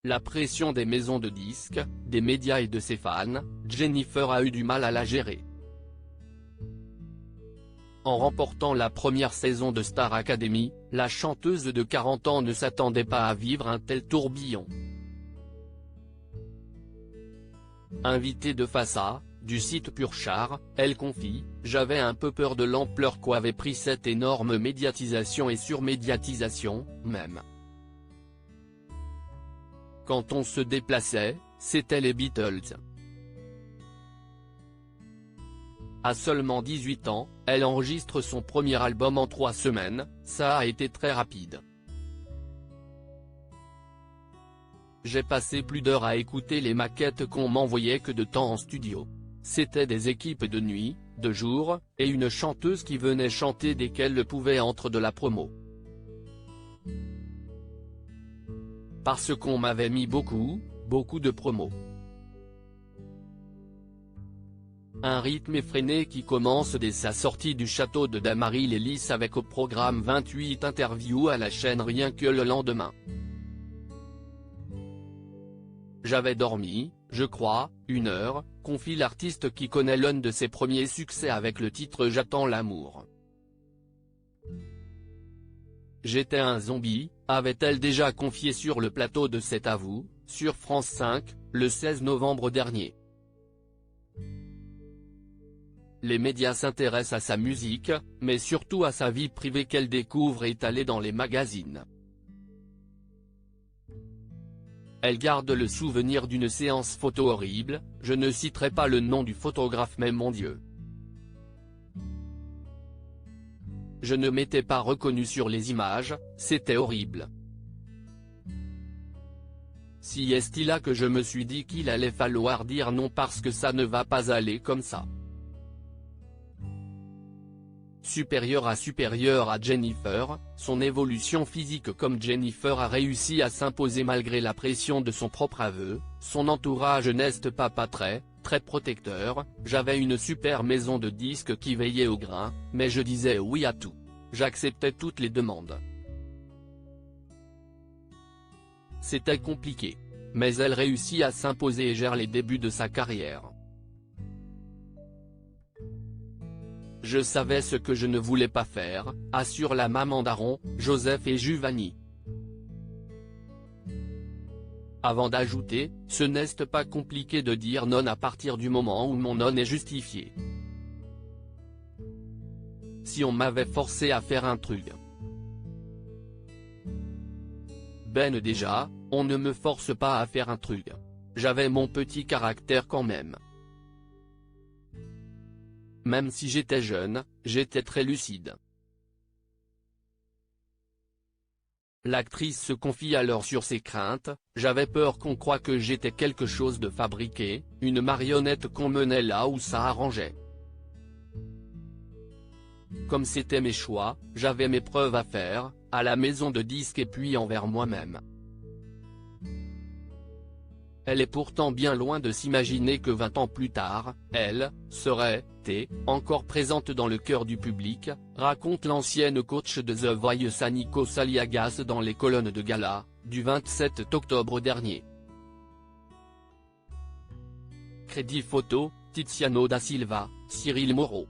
La pression des maisons de disques, des médias et de ses fans, Jennifer a eu du mal à la gérer. En remportant la première saison de Star Academy, la chanteuse de 40 ans ne s'attendait pas à vivre un tel tourbillon. Invitée de Face A, du site Purchar, elle confie « J'avais un peu peur de l'ampleur qu'avait pris cette énorme médiatisation et surmédiatisation, même. Quand on se déplaçait, c'était les Beatles. » À seulement 18 ans, elle enregistre son premier album en 3 semaines, ça a été très rapide. J'ai passé plus d'heures à écouter les maquettes qu'on m'envoyait que de temps en studio. C'était des équipes de nuit, de jour, et une chanteuse qui venait chanter dès qu'elle le pouvait entre de la promo. Parce qu'on m'avait mis beaucoup de promos. Un rythme effréné qui commence dès sa sortie du château de Damary-les-Lys avec au programme 28 interviews à la chaîne rien que le lendemain. J'avais dormi, je crois, 1 heure, confie l'artiste qui connaît l'un de ses premiers succès avec le titre J'attends l'amour. J'étais un zombie, avait-elle déjà confié sur le plateau de C'est à vous, sur France 5, le 16 novembre dernier. Les médias s'intéressent à sa musique, mais surtout à sa vie privée qu'elle découvre étalée dans les magazines. Elle garde le souvenir d'une séance photo horrible, je ne citerai pas le nom du photographe mais mon Dieu. Je ne m'étais pas reconnu sur les images, c'était horrible. Si est-il là que je me suis dit qu'il allait falloir dire non parce que ça ne va pas aller comme ça. Supérieure à Jennifer, son évolution physique comme Jennifer a réussi à s'imposer malgré la pression de son propre aveu, son entourage n'est pas très protecteur, j'avais une super maison de disques qui veillait au grain, mais je disais oui à tout. J'acceptais toutes les demandes. C'était compliqué. Mais elle réussit à s'imposer et gère les débuts de sa carrière. Je savais ce que je ne voulais pas faire, assure la maman d'Aaron, Joseph et Giovanni. Avant d'ajouter, ce n'est pas compliqué de dire non à partir du moment où mon non est justifié. Si on m'avait forcé à faire un truc. Ben déjà, on ne me force pas à faire un truc. J'avais mon petit caractère quand même. Même si j'étais jeune, j'étais très lucide. L'actrice se confie alors sur ses craintes, j'avais peur qu'on croie que j'étais quelque chose de fabriqué, une marionnette qu'on menait là où ça arrangeait. Comme c'était mes choix, j'avais mes preuves à faire, à la maison de disques et puis envers moi-même. Elle est pourtant bien loin de s'imaginer que 20 ans plus tard, elle serait encore présente dans le cœur du public, raconte l'ancienne coach de The Voice Nico Saliagas dans les colonnes de gala, du 27 octobre dernier. Crédit photo, Tiziano da Silva, Cyril Moreau.